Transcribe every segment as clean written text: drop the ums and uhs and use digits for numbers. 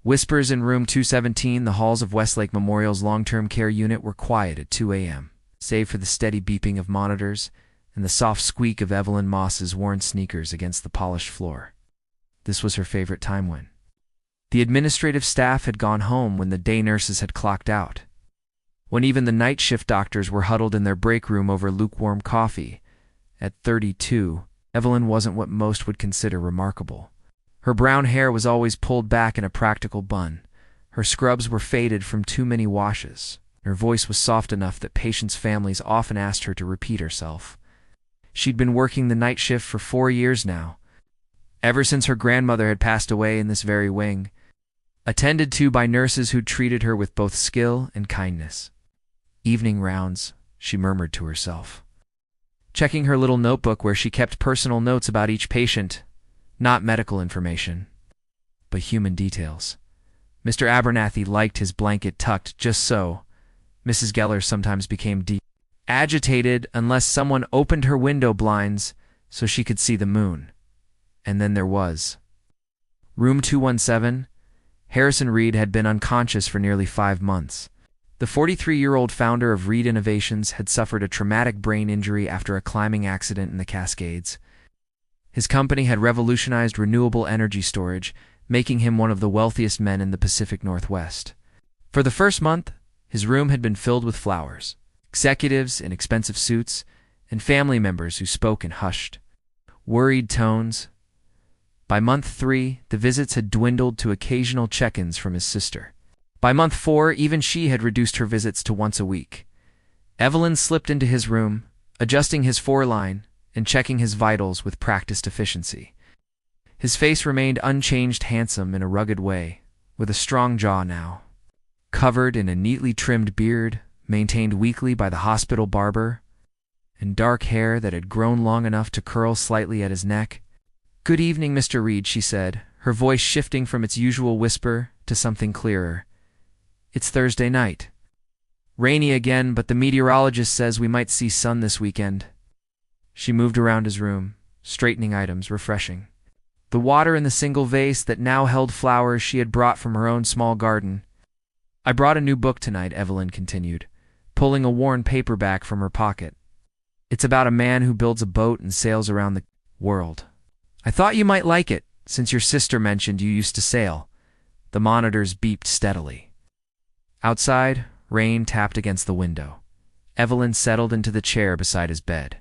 Whispers in room 217, the halls of Westlake Memorial's long-term care unit, were quiet at 2 a.m., save for the steady beeping of monitors and the soft squeak of Evelyn Moss's worn sneakers against the polished floor. This was her favorite time when the administrative staff had gone home, when the day nurses had clocked out, when even the night shift doctors were huddled in their break room over lukewarm coffee. At 32, Evelyn wasn't what most would consider remarkable. Her brown hair was always pulled back in a practical bun. Her scrubs were faded from too many washes. Her voice was soft enough that patients' families often asked her to repeat herself. She'd been working the night shift for 4 years now, ever since her grandmother had passed away in this very wing, attended to by nurses who'd treated her with both skill and kindness. Evening rounds, she murmured to herself, checking her little notebook where she kept personal notes about each patient. Not medical information, but human details. Mr. Abernathy liked his blanket tucked just so. Mrs. Geller sometimes became agitated unless someone opened her window blinds so she could see the moon. And then there was room 217. Harrison Reed had been unconscious for nearly 5 months. The 43-year-old founder of Reed Innovations had suffered a traumatic brain injury after a climbing accident in the Cascades. His company had revolutionized renewable energy storage, making him one of the wealthiest men in the Pacific Northwest. For the first month, his room had been filled with flowers, executives in expensive suits, and family members who spoke in hushed, worried tones. By month 3, the visits had dwindled to occasional check-ins from his sister. By month 4, even she had reduced her visits to once a week. Evelyn slipped into his room, adjusting his foreline and checking his vitals with practiced efficiency. His face remained unchanged, handsome in a rugged way, with a strong jaw now, covered in a neatly trimmed beard, maintained weekly by the hospital barber, and dark hair that had grown long enough to curl slightly at his neck. "Good evening, Mr. Reed," she said, her voice shifting from its usual whisper to something clearer. "It's Thursday night. Rainy again, but the meteorologist says we might see sun this weekend." She moved around his room, straightening items, refreshing. The water in the single vase that now held flowers she had brought from her own small garden. "I brought a new book tonight," Evelyn continued, pulling a worn paperback from her pocket. "It's about a man who builds a boat and sails around the world. I thought you might like it, since your sister mentioned you used to sail." The monitors beeped steadily. Outside, rain tapped against the window. Evelyn settled into the chair beside his bed.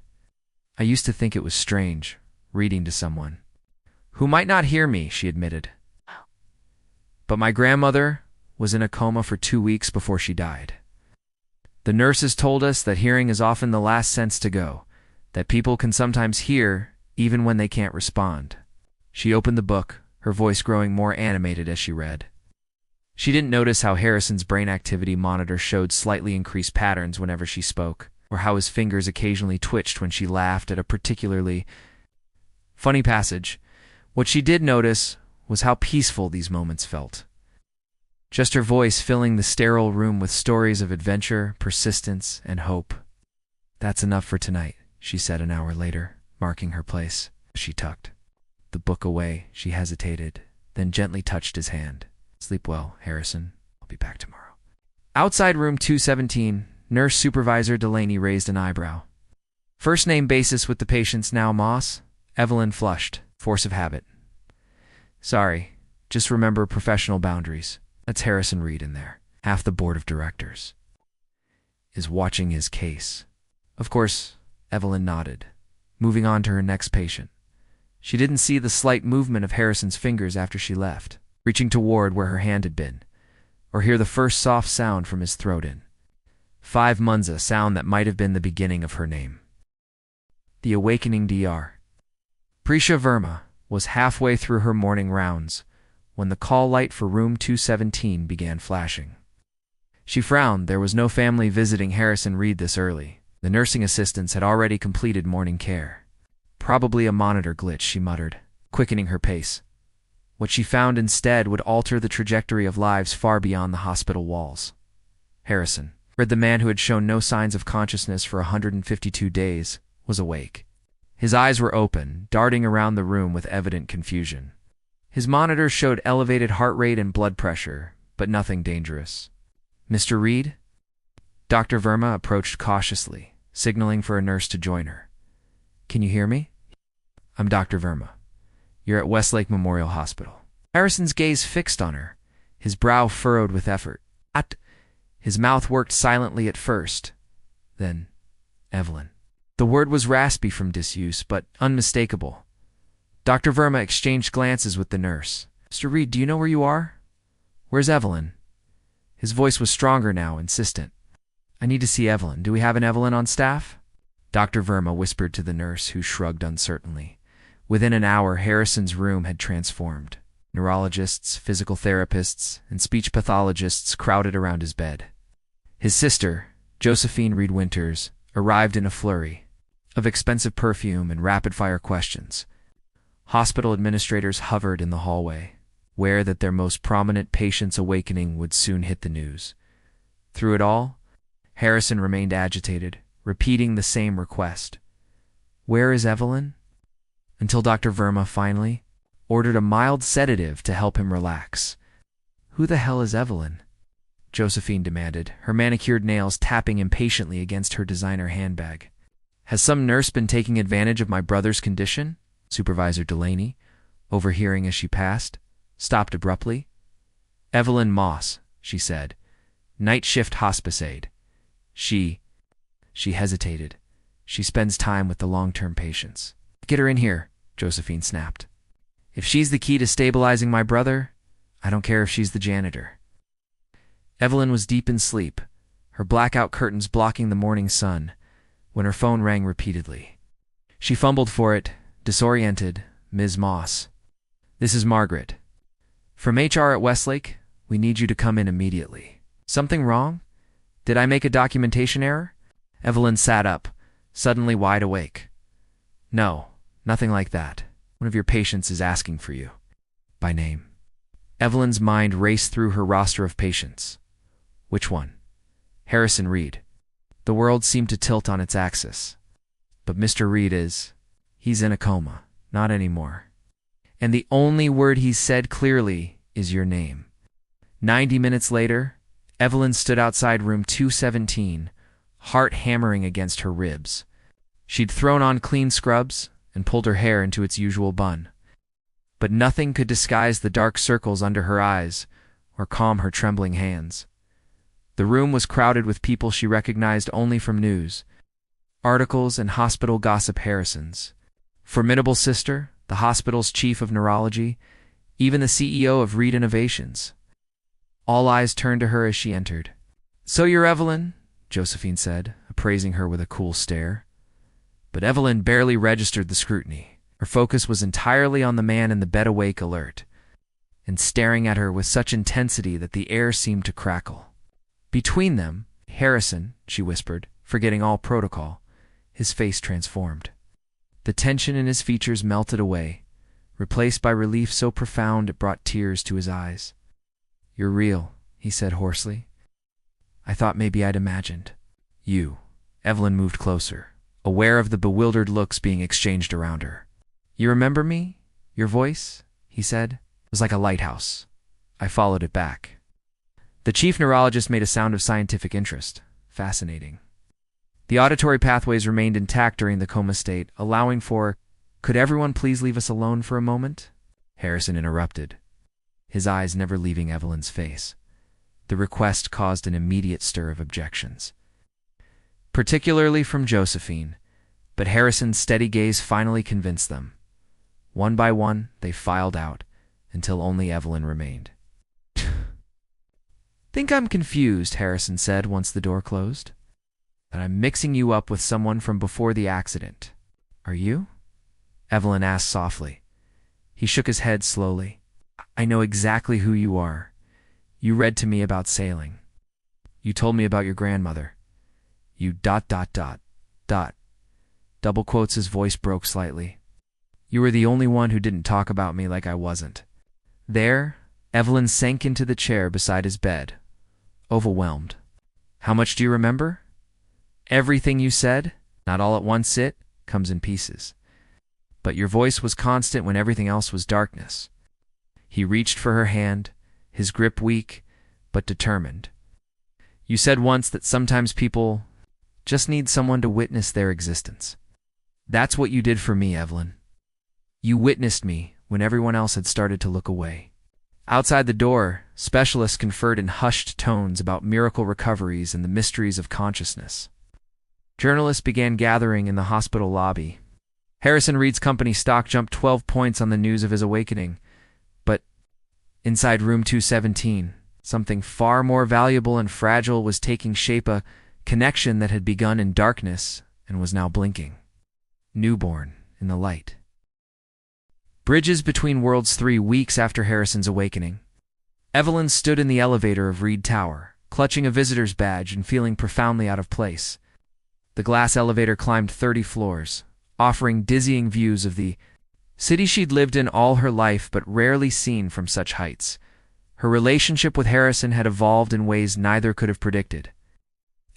"I used to think it was strange, reading to someone who might not hear me," she admitted. "But my grandmother was in a coma for 2 weeks before she died. The nurses told us that hearing is often the last sense to go, that people can sometimes hear even when they can't respond." She opened the book, her voice growing more animated as she read. She didn't notice how Harrison's brain activity monitor showed slightly increased patterns whenever she spoke, or how his fingers occasionally twitched when she laughed at a particularly funny passage. What she did notice was how peaceful these moments felt. Just her voice filling the sterile room with stories of adventure, persistence, and hope. "That's enough for tonight," she said an hour later, marking her place. She tucked the book away. She hesitated, then gently touched his hand. "Sleep well, Harrison. I'll be back tomorrow." Outside room 217, Nurse Supervisor Delaney raised an eyebrow. "First name basis with the patients now, Moss?" Evelyn flushed, force of habit. "Sorry, just remember professional boundaries. That's Harrison Reed in there. Half the board of directors is watching his case." "Of course," Evelyn nodded, moving on to her next patient. She didn't see the slight movement of Harrison's fingers after she left, reaching toward where her hand had been, or hear the first soft sound from his throat in 5 Munza, sound that might have been the beginning of her name. The awakening Dr. Prisha Verma was halfway through her morning rounds when the call light for room 217 began flashing. She frowned. There was no family visiting Harrison Reed this early. The nursing assistants had already completed morning care. "Probably a monitor glitch," she muttered, quickening her pace. What she found instead would alter the trajectory of lives far beyond the hospital walls. Harrison, the man who had shown no signs of consciousness for 152 days, was awake. His eyes were open, darting around the room with evident confusion. His monitor showed elevated heart rate and blood pressure, but nothing dangerous. "Mr. Reed?" Dr. Verma approached cautiously, signaling for a nurse to join her. "Can you hear me?" "I'm Dr. Verma. You're at Westlake Memorial Hospital." Harrison's gaze fixed on her, his brow furrowed with effort. His mouth worked silently at first. Then, "Evelyn." The word was raspy from disuse, but unmistakable. Dr. Verma exchanged glances with the nurse. "Mr. Reed, do you know where you are? Where's Evelyn?" His voice was stronger now, insistent. "I need to see Evelyn. Do we have an Evelyn on staff?" Dr. Verma whispered to the nurse, who shrugged uncertainly. Within an hour, Harrison's room had transformed. Neurologists, physical therapists, and speech pathologists crowded around his bed. His sister, Josephine Reed Winters, arrived in a flurry of expensive perfume and rapid-fire questions. Hospital administrators hovered in the hallway, aware that their most prominent patient's awakening would soon hit the news. Through it all, Harrison remained agitated, repeating the same request. "Where is Evelyn?" Until Dr. Verma finally ordered a mild sedative to help him relax. "Who the hell is Evelyn?" Josephine demanded, her manicured nails tapping impatiently against her designer handbag. "Has some nurse been taking advantage of my brother's condition?" Supervisor Delaney, overhearing as she passed, stopped abruptly. "Evelyn Moss," she said. "Night shift hospice aide. She hesitated. "She spends time with the long-term patients." "Get her in here," Josephine snapped. "If she's the key to stabilizing my brother, I don't care if she's the janitor." Evelyn was deep in sleep, her blackout curtains blocking the morning sun, when her phone rang repeatedly. She fumbled for it, disoriented. "Ms. Moss. This is Margaret. From HR at Westlake, we need you to come in immediately." "Something wrong? Did I make a documentation error?" Evelyn sat up, suddenly wide awake. "No, nothing like that. One of your patients is asking for you. By name." Evelyn's mind raced through her roster of patients. Which one? Harrison Reed. The world seemed to tilt on its axis. But Mr. Reed he's in a coma. Not anymore. And the only word he said clearly is your name. 90 minutes later, Evelyn stood outside room 217, heart hammering against her ribs. She'd thrown on clean scrubs and pulled her hair into its usual bun. But nothing could disguise the dark circles under her eyes or calm her trembling hands. The room was crowded with people she recognized only from news, articles, and hospital gossip. Harrison's formidable sister, the hospital's chief of neurology, even the CEO of Reed Innovations. All eyes turned to her as she entered. "So you're Evelyn," Josephine said, appraising her with a cool stare. But Evelyn barely registered the scrutiny. Her focus was entirely on the man in the bed, awake, alert, and staring at her with such intensity that the air seemed to crackle. Between them, "Harrison," she whispered, forgetting all protocol. His face transformed. The tension in his features melted away, replaced by relief so profound it brought tears to his eyes. "You're real," he said hoarsely. "I thought maybe I'd imagined." "You." Evelyn moved closer, aware of the bewildered looks being exchanged around her. "You remember me? Your voice?" he said. "It was like a lighthouse. I followed it back." The chief neurologist made a sound of scientific interest. "Fascinating." The auditory pathways remained intact during the coma state, allowing for, "Could everyone please leave us alone for a moment?" Harrison interrupted, his eyes never leaving Evelyn's face. The request caused an immediate stir of objections, particularly from Josephine, but Harrison's steady gaze finally convinced them. One by one, they filed out, until only Evelyn remained. "Think I'm confused," Harrison said once the door closed. "That I'm mixing you up with someone from before the accident." "Are you?" Evelyn asked softly. He shook his head slowly. "I know exactly who you are. You read to me about sailing. You told me about your grandmother. You ... Double quotes, his voice broke slightly. "You were the only one who didn't talk about me like I wasn't." There, Evelyn sank into the chair beside his bed, overwhelmed. "How much do you remember?" "Everything you said. Not all at once. It comes in pieces. But your voice was constant when everything else was darkness." He reached for her hand, his grip weak, but determined. You said once that sometimes people just need someone to witness their existence. That's what you did for me, Evelyn. You witnessed me when everyone else had started to look away. Outside the door, specialists conferred in hushed tones about miracle recoveries and the mysteries of consciousness. Journalists began gathering in the hospital lobby. Harrison Reed's company stock jumped 12 points on the news of his awakening. But inside room 217, something far more valuable and fragile was taking shape, a connection that had begun in darkness and was now blinking. Newborn in the light. Bridges between worlds. 3 weeks after Harrison's awakening, Evelyn stood in the elevator of Reed Tower, clutching a visitor's badge and feeling profoundly out of place. The glass elevator climbed 30 floors, offering dizzying views of the city she'd lived in all her life but rarely seen from such heights. Her relationship with Harrison had evolved in ways neither could have predicted.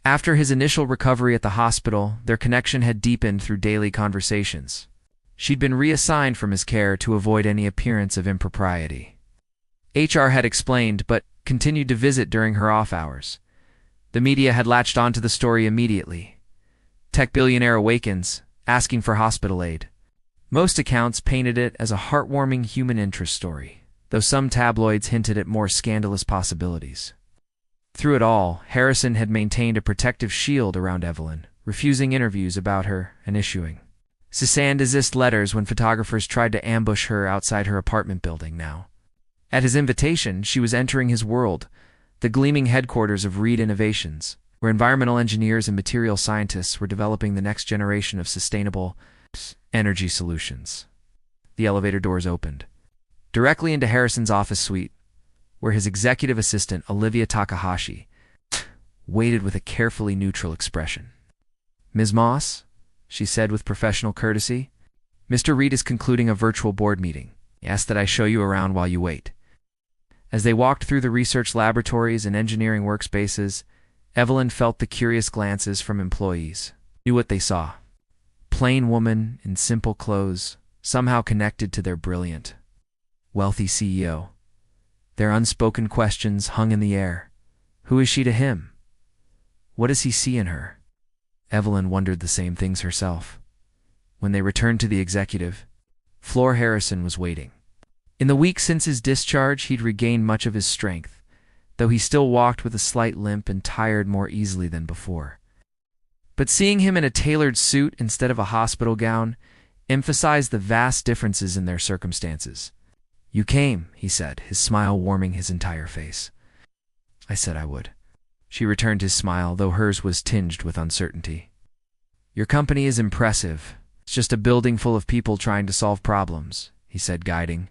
After his initial recovery at the hospital, their connection had deepened through daily conversations. She'd been reassigned from his care to avoid any appearance of impropriety. HR had explained, but continued to visit during her off hours. The media had latched onto the story immediately. Tech billionaire awakens, asking for hospital aid. Most accounts painted it as a heartwarming human interest story, though some tabloids hinted at more scandalous possibilities. Through it all, Harrison had maintained a protective shield around Evelyn, refusing interviews about her and issuing cease and desist letters when photographers tried to ambush her outside her apartment building now. At his invitation, she was entering his world, the gleaming headquarters of Reed Innovations, where environmental engineers and material scientists were developing the next generation of sustainable energy solutions. The elevator doors opened, directly into Harrison's office suite, where his executive assistant, Olivia Takahashi, waited with a carefully neutral expression. "Ms. Moss," she said with professional courtesy, "Mr. Reed is concluding a virtual board meeting. He asked that I show you around while you wait." As they walked through the research laboratories and engineering workspaces, Evelyn felt the curious glances from employees. Knew what they saw. Plain woman in simple clothes, somehow connected to their brilliant, wealthy CEO. Their unspoken questions hung in the air. Who is she to him? What does he see in her? Evelyn wondered the same things herself. When they returned to the executive, Floor Harrison was waiting. In the week since his discharge, he'd regained much of his strength, though he still walked with a slight limp and tired more easily than before. But seeing him in a tailored suit instead of a hospital gown emphasized the vast differences in their circumstances. "You came," he said, his smile warming his entire face. "I said I would." She returned his smile, though hers was tinged with uncertainty. "Your company is impressive. It's just a building full of people trying to solve problems," he said, guiding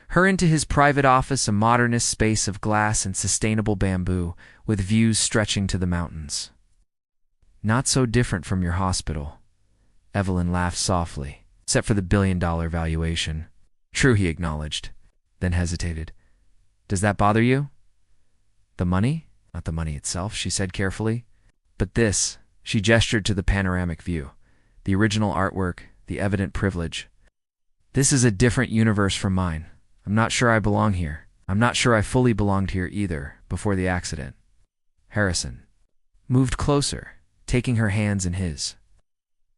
her into his private office, a modernist space of glass and sustainable bamboo, with views stretching to the mountains. "Not so different from your hospital." Evelyn laughed softly, except for the billion-dollar valuation. "True," he acknowledged, then hesitated. "Does that bother you?" "The money?" "Not the money itself," she said carefully. "But this," she gestured to the panoramic view, the original artwork, the evident privilege. "This is a different universe from mine. I'm not sure I belong here. I'm not sure I fully belonged here either, before the accident." Harrison moved closer, taking her hands in his.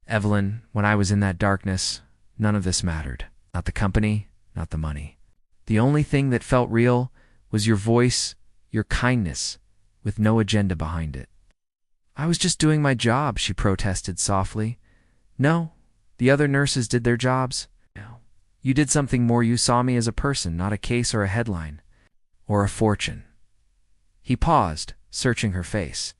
"Evelyn, when I was in that darkness, none of this mattered. Not the company, not the money. The only thing that felt real was your voice, your kindness, with no agenda behind it." "I was just doing my job," she protested softly. "No, the other nurses did their jobs. No, you did something more. You saw me as a person, not a case or a headline, or a fortune." He paused, searching her face.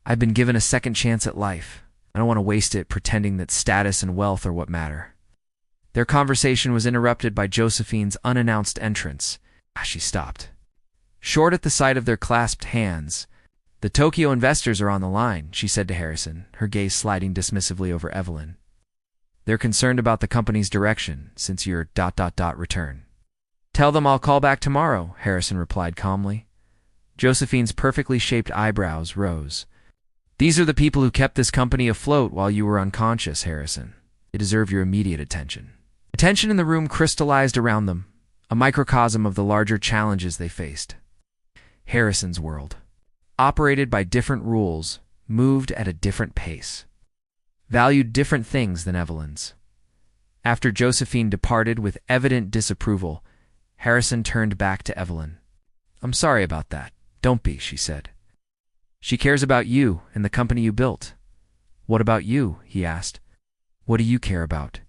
"I've been given a second chance at life. I don't want to waste it pretending that status and wealth are what matter." Their conversation was interrupted by Josephine's unannounced entrance. She stopped, short at the sight of their clasped hands. "The Tokyo investors are on the line," she said to Harrison, her gaze sliding dismissively over Evelyn. "They're concerned about the company's direction since your ... return." "Tell them I'll call back tomorrow," Harrison replied calmly. Josephine's perfectly shaped eyebrows rose. "These are the people who kept this company afloat while you were unconscious, Harrison. They deserve your immediate attention." Attention in the room crystallized around them, a microcosm of the larger challenges they faced. Harrison's world, operated by different rules, moved at a different pace, valued different things than Evelyn's. After Josephine departed with evident disapproval, Harrison turned back to Evelyn. "I'm sorry about that. Don't be," she said. "She cares about you and the company you built." "What about you?" he asked. "What do you care about?"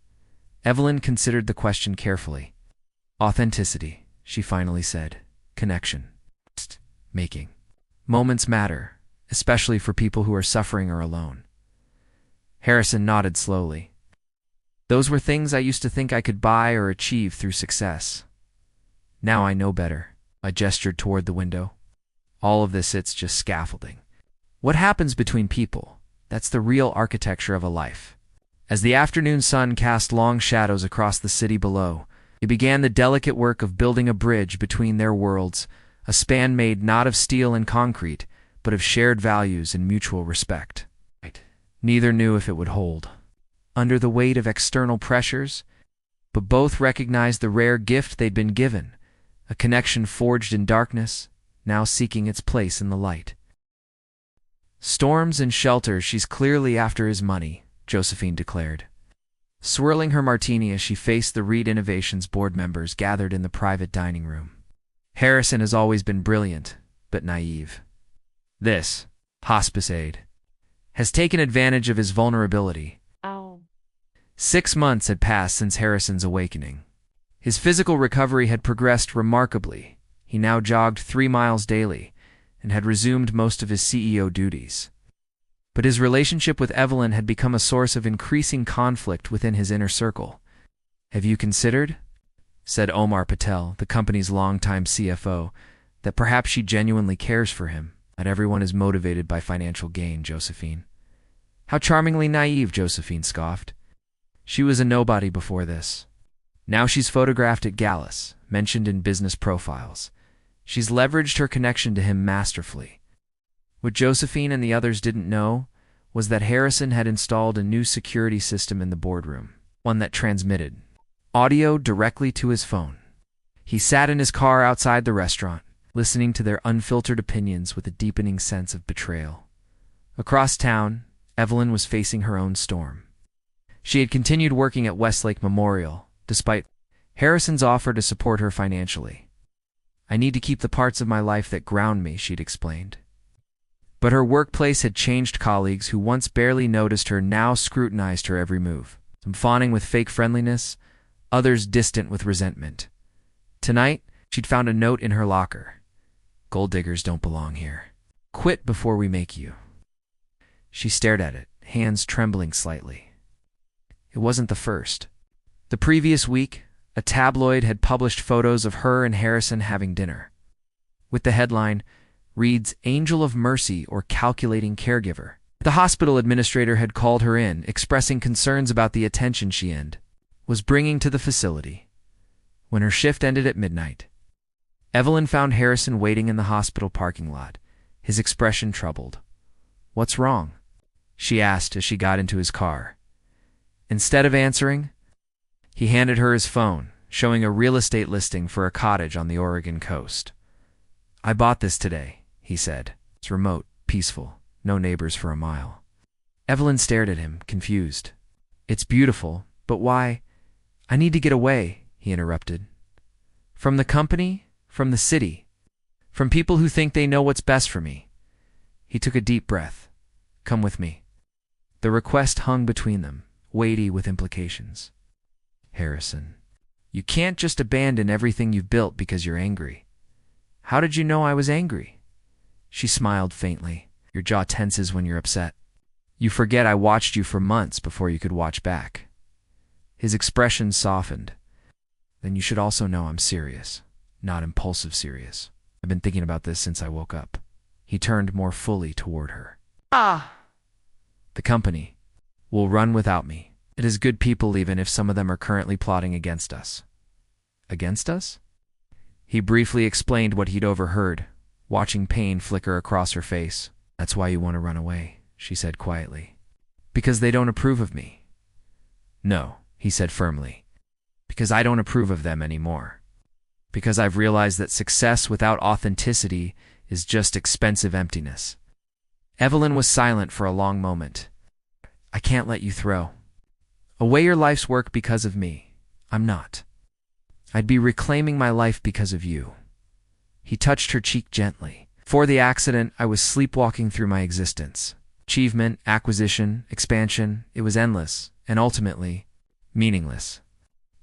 Evelyn considered the question carefully. "Authenticity," she finally said. "Connection. Making. Moments matter, especially for people who are suffering or alone." Harrison nodded slowly. "Those were things I used to think I could buy or achieve through success. Now I know better." I gestured toward the window. "All of this, it's just scaffolding. What happens between people, that's the real architecture of a life." As the afternoon sun cast long shadows across the city below, it began the delicate work of building a bridge between their worlds, a span made not of steel and concrete, but of shared values and mutual respect. Neither knew if it would hold under the weight of external pressures, but both recognized the rare gift they'd been given, a connection forged in darkness, now seeking its place in the light. "Storms and shelter, she's clearly after his money," Josephine declared, swirling her martini as she faced the Reed Innovations board members gathered in the private dining room. "Harrison has always been brilliant, but naive. This hospice aid has taken advantage of his vulnerability." 6 months had passed since Harrison's awakening. His physical recovery had progressed remarkably. He now jogged 3 miles daily and had resumed most of his CEO duties. But his relationship with Evelyn had become a source of increasing conflict within his inner circle. "Have you considered," said Omar Patel, the company's longtime CFO, "that perhaps she genuinely cares for him? Not everyone is motivated by financial gain, Josephine." "How charmingly naive," Josephine scoffed. "She was a nobody before this. Now she's photographed at galas, mentioned in business profiles. She's leveraged her connection to him masterfully." What Josephine and the others didn't know was that Harrison had installed a new security system in the boardroom, one that transmitted audio directly to his phone. He sat in his car outside the restaurant, listening to their unfiltered opinions with a deepening sense of betrayal. Across town, Evelyn was facing her own storm. She had continued working at Westlake Memorial, despite Harrison's offer to support her financially. "I need to keep the parts of my life that ground me," she'd explained. But her workplace had changed. Colleagues who once barely noticed her now scrutinized her every move, some fawning with fake friendliness, others distant with resentment. Tonight, she'd found a note in her locker. "Gold diggers don't belong here. Quit before we make you." She stared at it, hands trembling slightly. It wasn't the first. The previous week, a tabloid had published photos of her and Harrison having dinner, with the headline, "Reed's Angel of Mercy or Calculating Caregiver." The hospital administrator had called her in, expressing concerns about the attention she was bringing to the facility. When her shift ended at midnight, Evelyn found Harrison waiting in the hospital parking lot, his expression troubled. "What's wrong?" she asked as she got into his car. Instead of answering, he handed her his phone, showing a real estate listing for a cottage on the Oregon coast. "I bought this today," he said. "It's remote, peaceful, no neighbors for a mile." Evelyn stared at him, confused. "It's beautiful, but why?" "I need to get away," he interrupted. "From the company, from the city, from people who think they know what's best for me." He took a deep breath. "Come with me." The request hung between them, weighty with implications. "Harrison, you can't just abandon everything you've built because you're angry." "How did you know I was angry?" She smiled faintly. "Your jaw tenses when you're upset. You forget I watched you for months before you could watch back." His expression softened. "Then you should also know I'm serious, not impulsive serious. I've been thinking about this since I woke up." He turned more fully toward her. "The company will run without me. It is good people even if some of them are currently plotting against us." "Against us?" He briefly explained what he'd overheard, watching pain flicker across her face. "That's why you want to run away," she said quietly. "Because they don't approve of me." "No," he said firmly. "Because I don't approve of them anymore." Because I've realized that success without authenticity is just expensive emptiness. Evelyn was silent for a long moment. I can't let you throw away your life's work because of me. I'm not. I'd be reclaiming my life because of you. He touched her cheek gently. Before the accident, I was sleepwalking through my existence. Achievement, acquisition, expansion, it was endless, and ultimately, meaningless.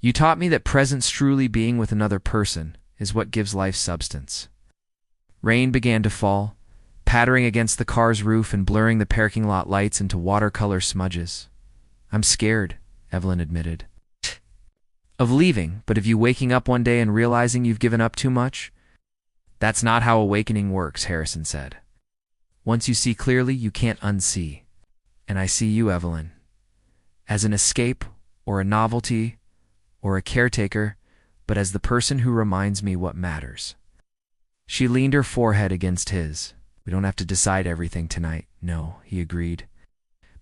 You taught me that presence, truly being with another person, is what gives life substance. Rain began to fall, pattering against the car's roof and blurring the parking lot lights into watercolor smudges. I'm scared, Evelyn admitted, of leaving, but of you waking up one day and realizing you've given up too much? That's not how awakening works, Harrison said. Once you see clearly, you can't unsee. And I see you, Evelyn, as an escape or a novelty or a caretaker, but as the person who reminds me what matters. She leaned her forehead against his. We don't have to decide everything tonight. No, he agreed.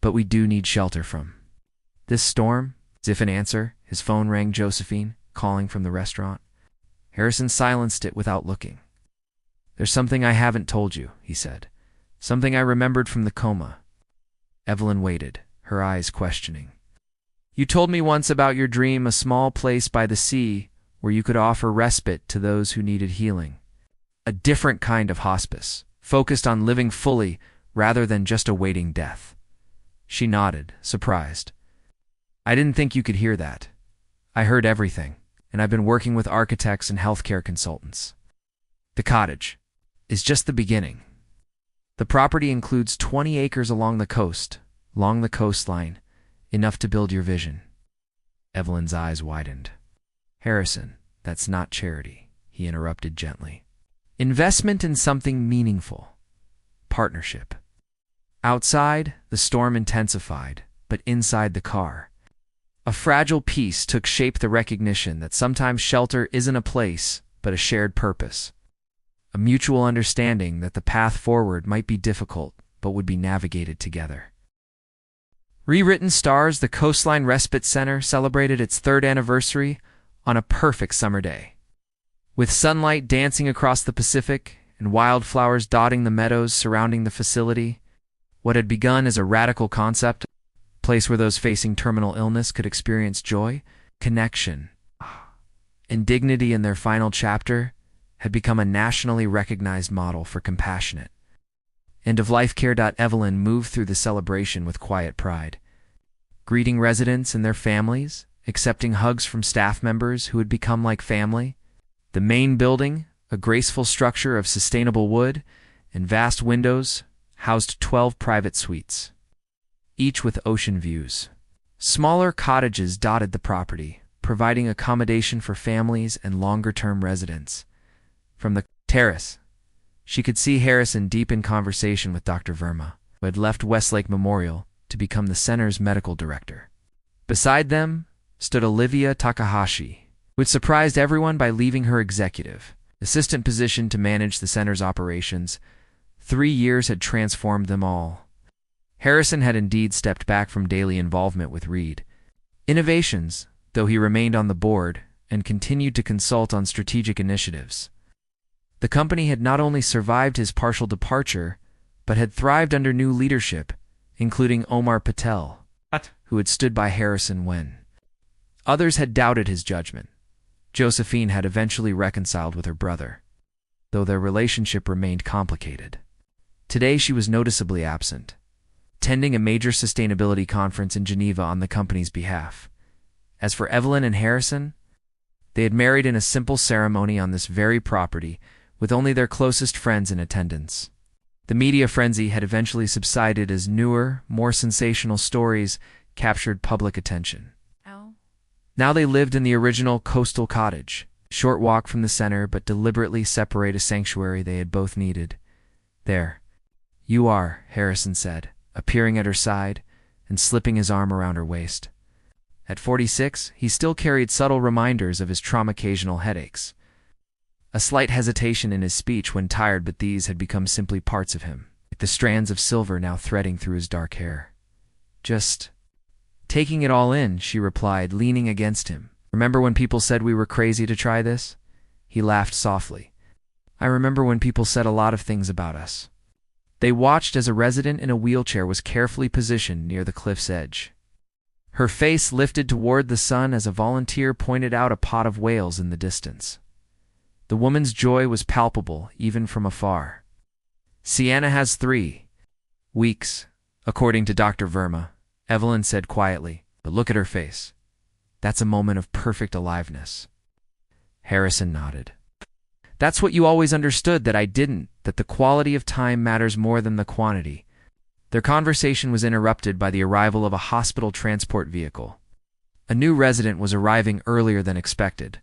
But we do need shelter from this storm. As if in answer, his phone rang. Josephine, calling from the restaurant. Harrison silenced it without looking. There's something I haven't told you, he said. Something I remembered from the coma. Evelyn waited, her eyes questioning. You told me once about your dream, a small place by the sea where you could offer respite to those who needed healing. A different kind of hospice, focused on living fully rather than just awaiting death. She nodded, surprised. I didn't think you could hear that. I heard everything, and I've been working with architects and healthcare consultants. The cottage is just the beginning. The property includes 20 acres along the coastline, enough to build your vision. Evelyn's eyes widened. Harrison, that's not charity, he interrupted gently. Investment in something meaningful. Partnership. Outside, the storm intensified, but inside the car, a fragile peace took shape, the recognition that sometimes shelter isn't a place, but a shared purpose. A mutual understanding that the path forward might be difficult, but would be navigated together. Rewritten Stars, the Coastline Respite Center, celebrated its 3rd anniversary on a perfect summer day. With sunlight dancing across the Pacific and wildflowers dotting the meadows surrounding the facility, what had begun as a radical concept, a place where those facing terminal illness could experience joy, connection, and dignity in their final chapter, had become a nationally recognized model for compassionate end-of-life care. Evelyn moved through the celebration with quiet pride, greeting residents and their families, accepting hugs from staff members who had become like family. The main building, a graceful structure of sustainable wood and vast windows, housed 12 private suites, each with ocean views. Smaller cottages dotted the property, providing accommodation for families and longer-term residents. From the terrace, she could see Harrison deep in conversation with Dr. Verma, who had left Westlake Memorial to become the center's medical director. Beside them stood Olivia Takahashi, who had surprised everyone by leaving her executive assistant position to manage the center's operations. 3 years had transformed them all. Harrison had indeed stepped back from daily involvement with Reed Innovations, though he remained on the board and continued to consult on strategic initiatives. The company had not only survived his partial departure, but had thrived under new leadership, including Omar Patel, who had stood by Harrison when others had doubted his judgment. Josephine had eventually reconciled with her brother, though their relationship remained complicated. Today she was noticeably absent, attending a major sustainability conference in Geneva on the company's behalf. As for Evelyn and Harrison, they had married in a simple ceremony on this very property, with only their closest friends in attendance. The media frenzy had eventually subsided as newer, more sensational stories captured public attention. Now they lived in the original coastal cottage, a short walk from the center, but deliberately separate a sanctuary they had both needed. There you are, Harrison said, appearing at her side and slipping his arm around her waist. At 46, he still carried subtle reminders of his trauma-occasional headaches. A slight hesitation in his speech when tired, but these had become simply parts of him, like the strands of silver now threading through his dark hair. Just taking it all in, she replied, leaning against him. Remember when people said we were crazy to try this? He He laughed softly. I remember when people said a lot of things about us. They watched as a resident in a wheelchair was carefully positioned near the cliff's edge. Her face lifted toward the sun as a volunteer pointed out a pot of whales in the distance. The woman's joy was palpable, even from afar. Sienna has 3 weeks, according to Dr. Verma, Evelyn said quietly, but look at her face. That's a moment of perfect aliveness. Harrison nodded. That's what you always understood that I didn't, that the quality of time matters more than the quantity. Their conversation was interrupted by the arrival of a hospital transport vehicle. A new resident was arriving earlier than expected.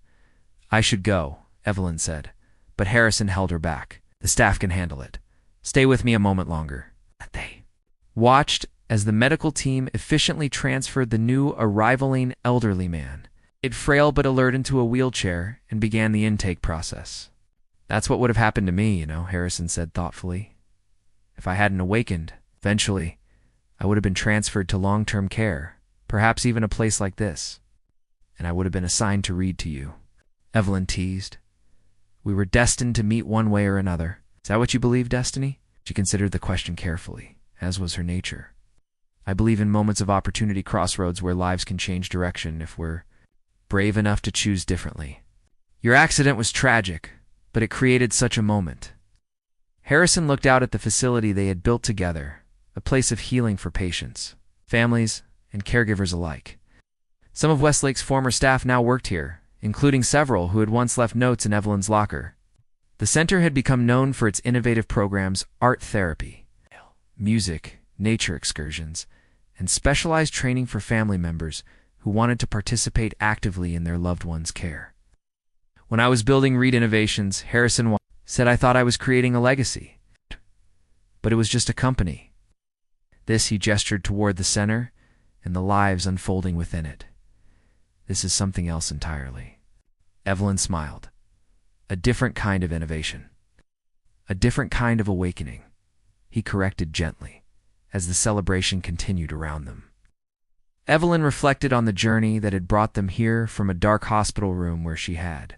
I should go, Evelyn said, but Harrison held her back. The staff can handle it. Stay with me a moment longer. They watched as the medical team efficiently transferred the new arrivaling elderly man, frail but alert, into a wheelchair and began the intake process. That's what would have happened to me, Harrison said thoughtfully. If I hadn't awakened, eventually, I would have been transferred to long-term care, perhaps even a place like this, and I would have been assigned to read to you. Evelyn teased. We were destined to meet one way or another. Is that what you believe, Destiny? She considered the question carefully, as was her nature. I believe in moments of opportunity, crossroads where lives can change direction if we're brave enough to choose differently. Your accident was tragic, but it created such a moment. Harrison looked out at the facility they had built together, a place of healing for patients, families, and caregivers alike. Some of Westlake's former staff now worked here, including several who had once left notes in Evelyn's locker. The center had become known for its innovative programs, art therapy, music, nature excursions, and specialized training for family members who wanted to participate actively in their loved ones' care. When I was building Reed Innovations, Harrison said I thought I was creating a legacy. But it was just a company. This, he gestured toward the center, and the lives unfolding within it. This is something else entirely. Evelyn smiled. A different kind of innovation. A different kind of awakening. He corrected gently, as the celebration continued around them. Evelyn reflected on the journey that had brought them here from a dark hospital room where she had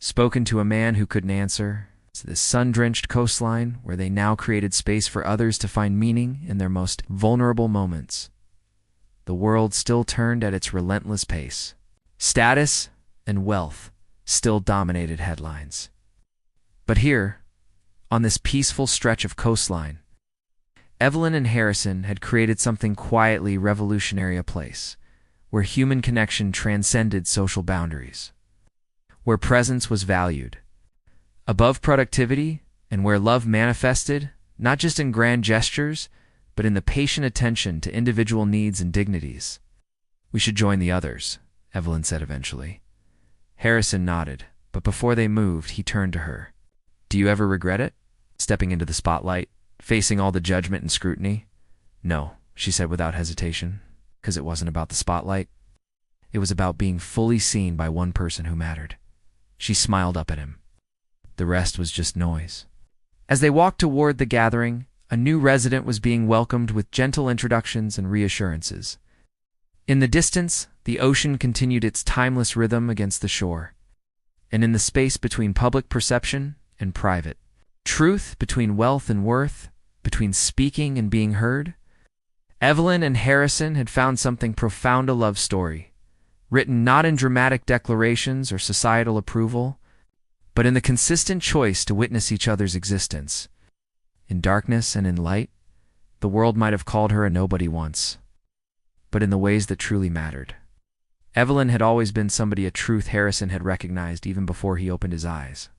spoken to a man who couldn't answer, to the sun-drenched coastline where they now created space for others to find meaning in their most vulnerable moments. The world still turned at its relentless pace. Status and wealth still dominated headlines. But here, on this peaceful stretch of coastline, Evelyn and Harrison had created something quietly revolutionary, a place where human connection transcended social boundaries, where presence was valued above productivity, and where love manifested not just in grand gestures, but in the patient attention to individual needs and dignities. We should join the others, Evelyn said eventually. Harrison nodded, but before they moved, he turned to her. Do you ever regret it? Stepping into the spotlight, facing all the judgment and scrutiny? No, she said without hesitation, because it wasn't about the spotlight. It was about being fully seen by one person who mattered. She smiled up at him. The rest was just noise. As they walked toward the gathering, a new resident was being welcomed with gentle introductions and reassurances. In the distance, the ocean continued its timeless rhythm against the shore. And in the space between public perception and private, truth between wealth and worth, between speaking and being heard, Evelyn and Harrison had found something profound, a love story, written not in dramatic declarations or societal approval, but in the consistent choice to witness each other's existence. In darkness and in light, the world might have called her a nobody once, but in the ways that truly mattered. Evelyn had always been somebody, a truth Harrison had recognized even before he opened his eyes.